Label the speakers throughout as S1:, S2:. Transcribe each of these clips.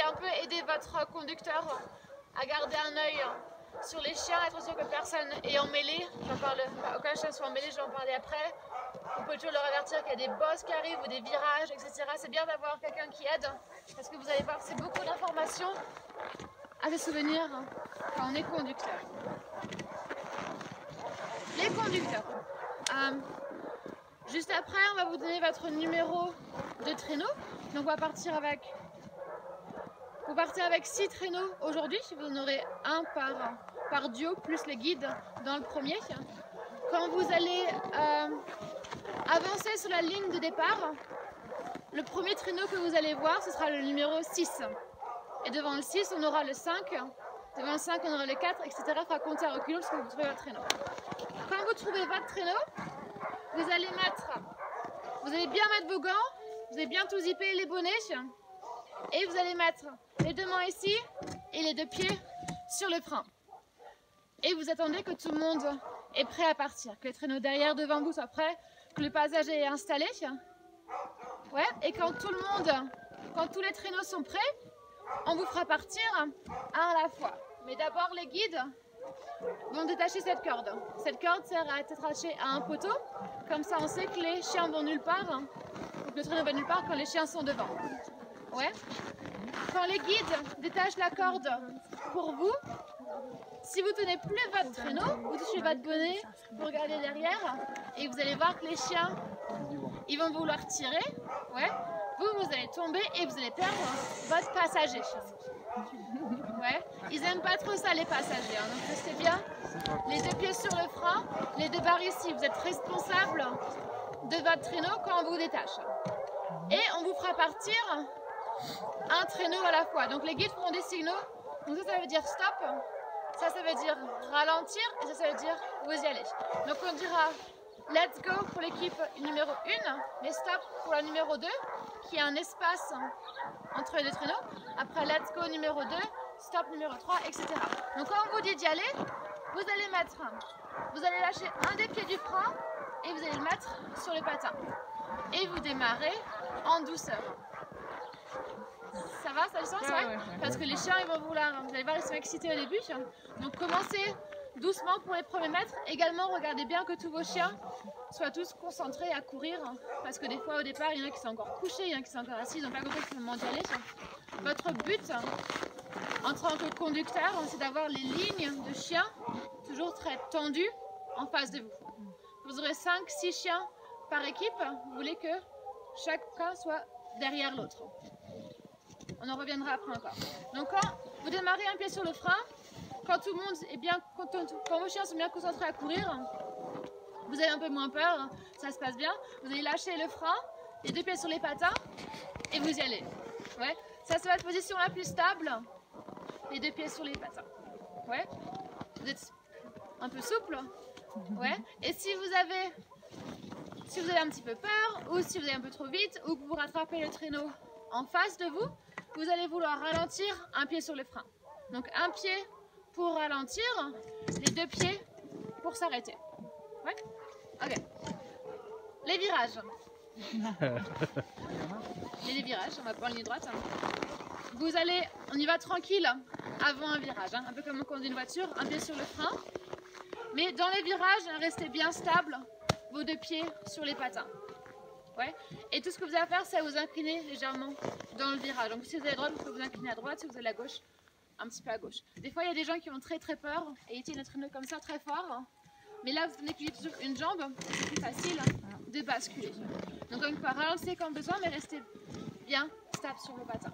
S1: un peu aider votre conducteur à garder un œil sur les chiens, être sûr que personne est emmêlé. J'en parle, aucun chien soit emmêlé, je vais en parler après. Vous pouvez toujours leur avertir qu'il y a des bosses qui arrivent ou des virages, etc. C'est bien d'avoir quelqu'un qui aide parce que vous allez voir, c'est beaucoup d'informations à se souvenir quand on est conducteur. Les conducteurs. Juste après, on va vous donner votre numéro de traîneau. Donc on va partir avec... Vous partez avec 6 traîneaux aujourd'hui. Vous en aurez un par duo, plus les guides dans le premier. Quand vous allez avancer sur la ligne de départ, le premier traîneau que vous allez voir, ce sera le numéro 6. Et devant le 6, on aura le 5. Devant le 5, on aura le 4, etc. Il faudra compter à reculons parce que vous trouvez votre traîneau. Quand vous trouvez votre traîneau, vous allez bien mettre vos gants, vous allez bien tout zipper les bonnets et vous allez mettre les 2 mains ici et les 2 pieds sur le frein. Et vous attendez que tout le monde est prêt à partir, que les traîneaux derrière, devant vous soient prêts, que le passager est installé. Ouais, et quand tous les traîneaux sont prêts, on vous fera partir un à la fois. Mais d'abord, les guides vont détacher cette corde. Cette corde sert à être attachée à un poteau. Comme ça, on sait que les chiens vont nulle part. Donc le traîneau va nulle part quand les chiens sont devant. Ouais. Quand les guides détachent la corde pour vous, si vous tenez plus votre traîneau, vous touchez votre bonnet, vous regardez derrière et vous allez voir que les chiens, ils vont vouloir tirer. Ouais. Vous allez tomber et vous allez perdre votre passager. Ouais. Ils aiment pas trop ça les passagers, hein. Donc restez bien. Les 2 pieds sur le frein, les 2 barres ici. Vous êtes responsable de votre traîneau quand on vous détache. Et on vous fera partir un traîneau à la fois. Donc les guides feront des signaux. Donc ça veut dire stop. Ça veut dire ralentir. Et ça veut dire vous y allez. Donc on dira let's go pour l'équipe numéro 1, mais stop pour la numéro 2, qui a un espace entre les 2 traîneaux. Après let's go numéro 2, stop numéro 3, etc. Donc quand on vous dit d'y aller, vous allez lâcher un des pieds du frein et vous allez le mettre sur le patin. Et vous démarrez en douceur. Ça va, ça a le sens, ouais. Parce que les chiens, ils vont vouloir, vous allez voir, ils sont excités au début. Donc commencez doucement pour les premiers mètres. Également, regardez bien que tous vos chiens soient tous concentrés à courir. Parce que des fois, au départ, il y en a qui sont encore couchés, il y en a qui sont encore assis, ils n'ont pas compris que c'est le moment d'y aller. Votre but, en tant que conducteur, c'est d'avoir les lignes de chiens toujours très tendues en face de vous. Vous aurez 5-6 chiens par équipe. Vous voulez que chacun soit derrière l'autre. On en reviendra après encore. Donc quand vous démarrez un pied sur le frein, quand tout le monde est bien content, quand vos chiens sont bien concentrés à courir, vous avez un peu moins peur, ça se passe bien. Vous allez lâcher le frein, les 2 pieds sur les patins et vous y allez. Ouais. Ça c'est votre position la plus stable, les 2 pieds sur les patins. Ouais. Vous êtes un peu souple. Ouais. Et si vous avez un petit peu peur, ou si vous allez un peu trop vite, ou que vous rattrapez le traîneau en face de vous, vous allez vouloir ralentir, un pied sur le frein. Donc un pied pour ralentir, les 2 pieds pour s'arrêter. Ouais. Ok. Les virages. Les virages, on va prendre ligne droite. On y va tranquille avant un virage, hein. Un peu comme on conduit une voiture, un pied sur le frein. Mais dans les virages, restez bien stable, vos 2 pieds sur les patins. Ouais. Et tout ce que vous avez à faire, c'est vous incliner légèrement dans le virage. Donc si vous allez à droite, vous pouvez vous incliner à droite. Si vous allez à gauche, un petit peu à gauche. Des fois, il y a des gens qui ont très peur et ils tiennent le traîneau comme ça très fort. Mais là, vous n'équilibrez toujours une jambe, c'est plus facile de basculer. Donc encore une fois, ralentissez quand besoin, mais restez bien stable sur le patin.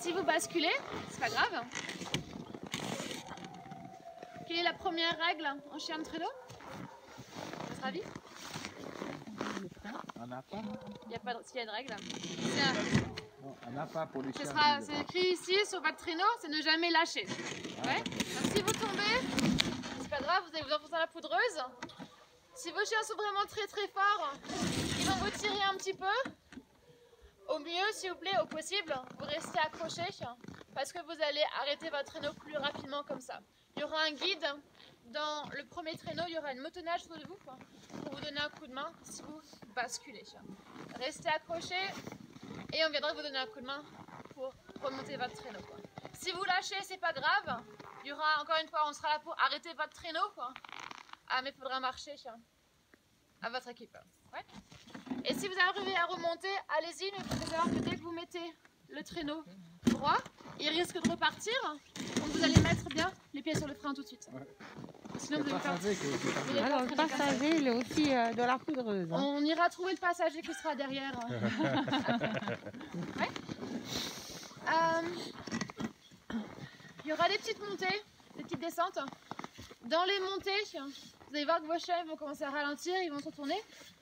S1: Si vous basculez, c'est pas grave. Quelle est la première règle en chien de traîneau? Votre avis?
S2: Un appât.
S1: S'il y a une règle.
S2: Un appât pour les chiens.
S1: C'est écrit ici sur votre traîneau, c'est ne jamais lâcher. Ouais. Donc si vous tombez, c'est pas grave, vous allez vous enfoncer dans la poudreuse. Si vos chiens sont vraiment très forts, ils vont vous tirer un petit peu. Au mieux, s'il vous plaît, au possible, vous restez accroché parce que vous allez arrêter votre traîneau plus rapidement comme ça. Il y aura un guide dans le premier traîneau, il y aura une motoneige autour de vous pour vous donner un coup de main si vous basculez. Restez accroché, et on viendra vous donner un coup de main pour remonter votre traîneau, quoi. Si vous lâchez, c'est pas grave. Il y aura encore une fois, on sera là pour arrêter votre traîneau, quoi. Ah, mais il faudra marcher à votre équipe. Ouais. Et si vous arrivez à remonter, allez-y, mais il faut savoir que dès que vous mettez le traîneau droit, il risque de repartir. Donc vous allez mettre bien les pieds sur le frein tout de suite.
S2: Ouais.
S1: Sinon vous
S2: Le
S1: allez
S2: passager qui est
S3: Alors, le passager, il est aussi de la poudreuse. Hein.
S1: On ira trouver le passager qui sera derrière. Ouais. Il y aura des petites montées, des petites descentes. Dans les montées, vous allez voir que vos chiens vont commencer à ralentir, ils vont se retourner.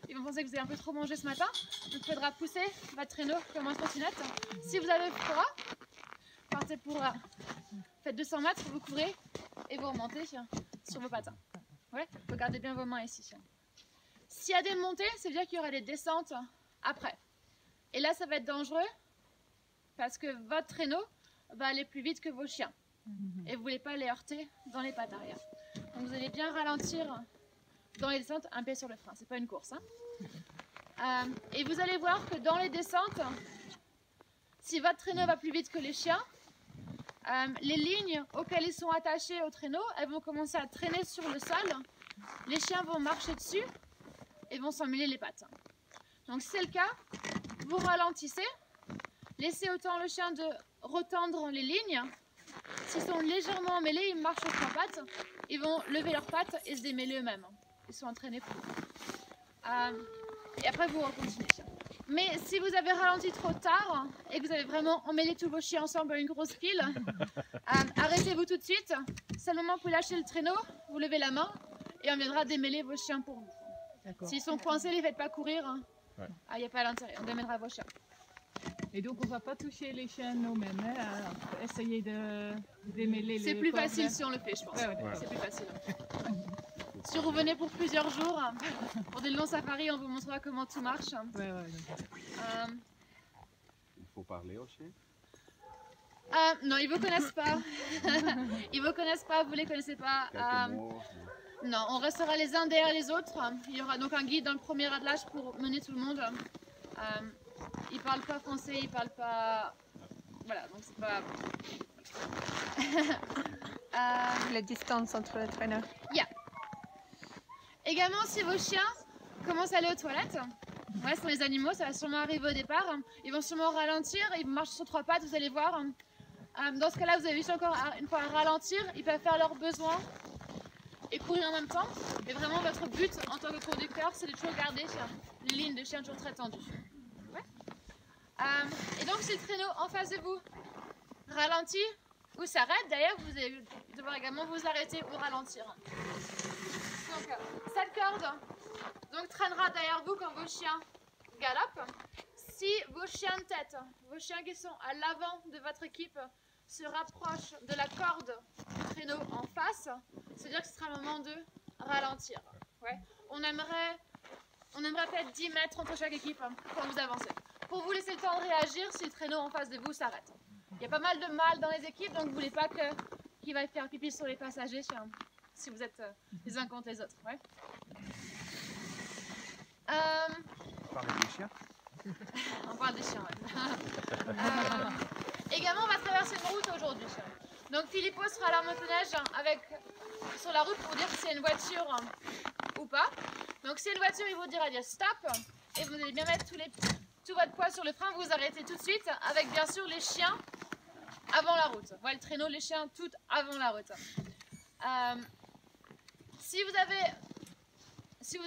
S1: Ils vont penser que vous avez un peu trop mangé ce matin. Donc il faudra pousser votre traîneau comme un trottinette. Si vous avez froid, partez pour... faites 200 mètres, vous couvrez et vous remontez sur vos patins. Ouais, regardez bien vos mains ici. S'il y a des montées, c'est dire qu'il y aura des descentes après. Et là, ça va être dangereux parce que votre traîneau va aller plus vite que vos chiens. Et vous ne voulez pas les heurter dans les pattes arrière. Donc vous allez bien ralentir dans les descentes, un pied sur le frein. C'est pas une course. Hein. Et vous allez voir que dans les descentes, si votre traîneau va plus vite que les chiens, les lignes auxquelles ils sont attachés au traîneau, elles vont commencer à traîner sur le sol. Les chiens vont marcher dessus et vont s'emmêler les pattes. Donc si c'est le cas, vous ralentissez, laissez autant le chien de retendre les lignes. S'ils sont légèrement emmêlés, ils marchent sur trois pattes, ils vont lever leurs pattes et se démêler eux-mêmes. Ils sont entraînés pour. Et après vous recontinuez. Mais si vous avez ralenti trop tard et que vous avez vraiment emmêlé tous vos chiens ensemble à une grosse pile, arrêtez-vous tout de suite. C'est le moment où vous lâchez le traîneau, vous levez la main et on viendra démêler vos chiens pour vous. S'ils sont coincés, les faites pas courir. Hein. Ouais. Ah, il n'y a pas d'intérêt, on démêlera vos chiens.
S4: Et donc on ne va pas toucher les chiens nous-mêmes, hein, essayer de démêler les
S1: C'est plus
S4: cordes.
S1: facile si on le fait, je pense.
S4: Ouais.
S1: C'est plus facile. Si vous revenez pour plusieurs jours, pour des longs safaris, on vous montrera comment tout marche.
S2: Il faut parler aux chiens.
S1: Non, ils ne vous connaissent pas. Ils ne vous connaissent pas, vous ne les connaissez pas. Non, on restera les uns derrière les autres. Il y aura donc un guide dans le premier attelage pour mener tout le monde. Ils ne parlent pas français, ils ne parlent pas... Voilà, donc c'est pas...
S3: La distance entre le traîneur.
S1: Yeah. Également, si vos chiens commencent à aller aux toilettes, ouais, ce sont les animaux, ça va sûrement arriver au départ. Ils vont sûrement ralentir, ils marchent sur trois pattes, vous allez voir. Dans ce cas-là, vous avez juste encore une fois à ralentir, ils peuvent faire leurs besoins et courir en même temps. Mais vraiment, votre but en tant que conducteur, c'est de toujours garder les lignes de chiens toujours très tendues. Ouais. Et donc, si le traîneau en face de vous ralentit ou s'arrête, d'ailleurs, vous allez devoir également vous arrêter ou ralentir. Donc, cette corde donc, traînera derrière vous quand vos chiens galopent. Si vos chiens de tête, vos chiens qui sont à l'avant de votre équipe, se rapprochent de la corde du traîneau en face, c'est-à-dire que ce sera le moment de ralentir. Ouais. On aimerait peut-être 10 mètres entre chaque équipe quand vous avancez. Pour vous laisser le temps de réagir si le traîneau en face de vous s'arrête. Il y a pas mal de mâles dans les équipes, donc vous ne voulez pas qu'il va faire pipi sur les passagers si vous êtes les uns contre les autres. Ouais.
S2: On parle des chiens.
S1: On parle des chiens, ouais. Également, on va traverser une route aujourd'hui. Donc Filippo sera à la motoneige sur la route pour dire si c'est une voiture ou pas. Donc si c'est une voiture, il vous dira de dire stop et vous allez bien mettre tout votre poids sur le frein, vous arrêtez tout de suite avec bien sûr les chiens avant la route. Voilà le traîneau, les chiens tout avant la route. Si vous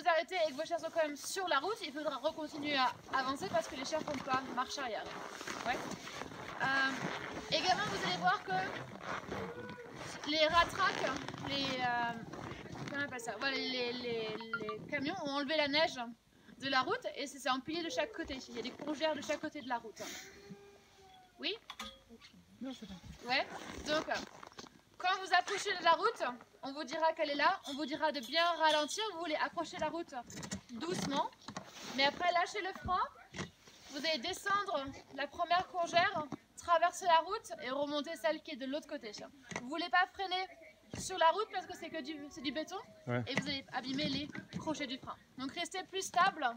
S1: arrêtez et que vos chiens sont quand même sur la route, il faudra recontinuer à avancer parce que les chiens ne font pas marche arrière. Ouais. Également, vous allez voir que les ratraques, comment on appelle ça, voilà, les camions ont enlevé la neige de la route et c'est empilé de chaque côté. Il y a des courgères de chaque côté de la route. Oui?
S4: Non, c'est pas.
S1: Ouais. Donc, quand vous approchez de la route, on vous dira qu'elle est là, on vous dira de bien ralentir, vous voulez approcher la route doucement, mais après lâchez le frein, vous allez descendre la première courgère, traverser la route et remonter celle qui est de l'autre côté. Vous ne voulez pas freiner sur la route parce que c'est du béton, ouais. Et vous allez abîmer les crochets du frein. Donc restez plus stable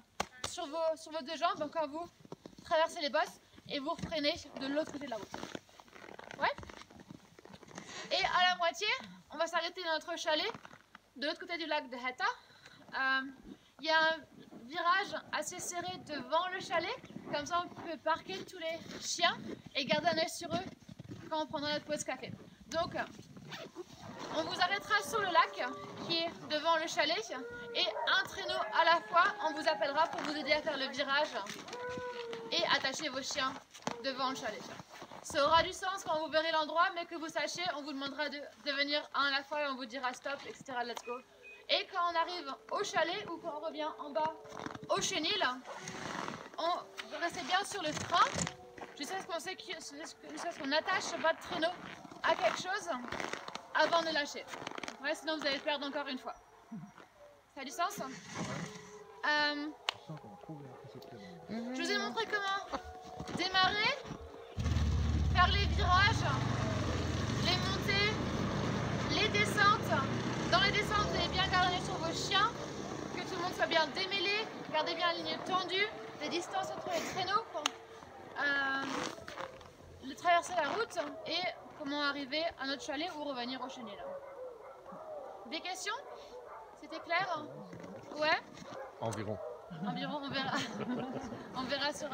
S1: sur vos deux jambes quand vous traversez les bosses et vous freinez de l'autre côté de la route. Ouais. Et à la moitié, on va s'arrêter dans notre chalet de l'autre côté du lac de Heta. Il y a un virage assez serré devant le chalet, comme ça on peut parquer tous les chiens et garder un œil sur eux quand on prendra notre pause café. Donc on vous arrêtera sur le lac qui est devant le chalet et un traîneau à la fois, on vous appellera pour vous aider à faire le virage et attacher vos chiens devant le chalet. Ça aura du sens quand vous verrez l'endroit, mais que vous sachiez, on vous demandera de venir un à la fois et on vous dira stop, etc. Let's go. Et quand on arrive au chalet ou quand on revient en bas au chenil, on reste bien sur le frein jusqu'à ce qu'on attache votre traîneau à quelque chose avant de lâcher. Ouais, sinon vous allez perdre encore une fois. Ça a du sens? Je vous ai montré comment démarrer, faire les virages, les montées, les descentes. Dans les descentes, vous allez bien garder sur vos chiens, que tout le monde soit bien démêlé, gardez bien la ligne tendue, les distances entre les traîneaux pour traverser la route et comment arriver à notre chalet ou revenir au chenil. Des questions? C'était clair? Ouais?
S2: Environ.
S1: Environ, on verra. On verra sur...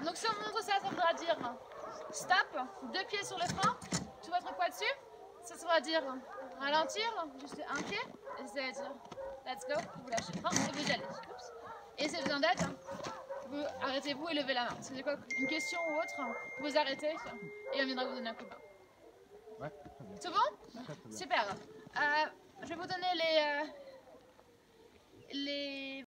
S1: donc si on montre ça, ça voudra dire stop, 2 pieds sur le frein, tout votre poids dessus. Ça voudra dire ralentir, juste un pied. Et ça veut dire let's go, vous lâchez le frein et vous y allez. Oups. Et si vous en êtes, vous arrêtez-vous et levez la main. Si vous avez quoi, une question ou autre, vous arrêtez et on viendra vous donner un coup de main.
S2: Ouais, très bien.
S1: Tout bon?
S2: Très bien.
S1: Super. Je vais vous donner les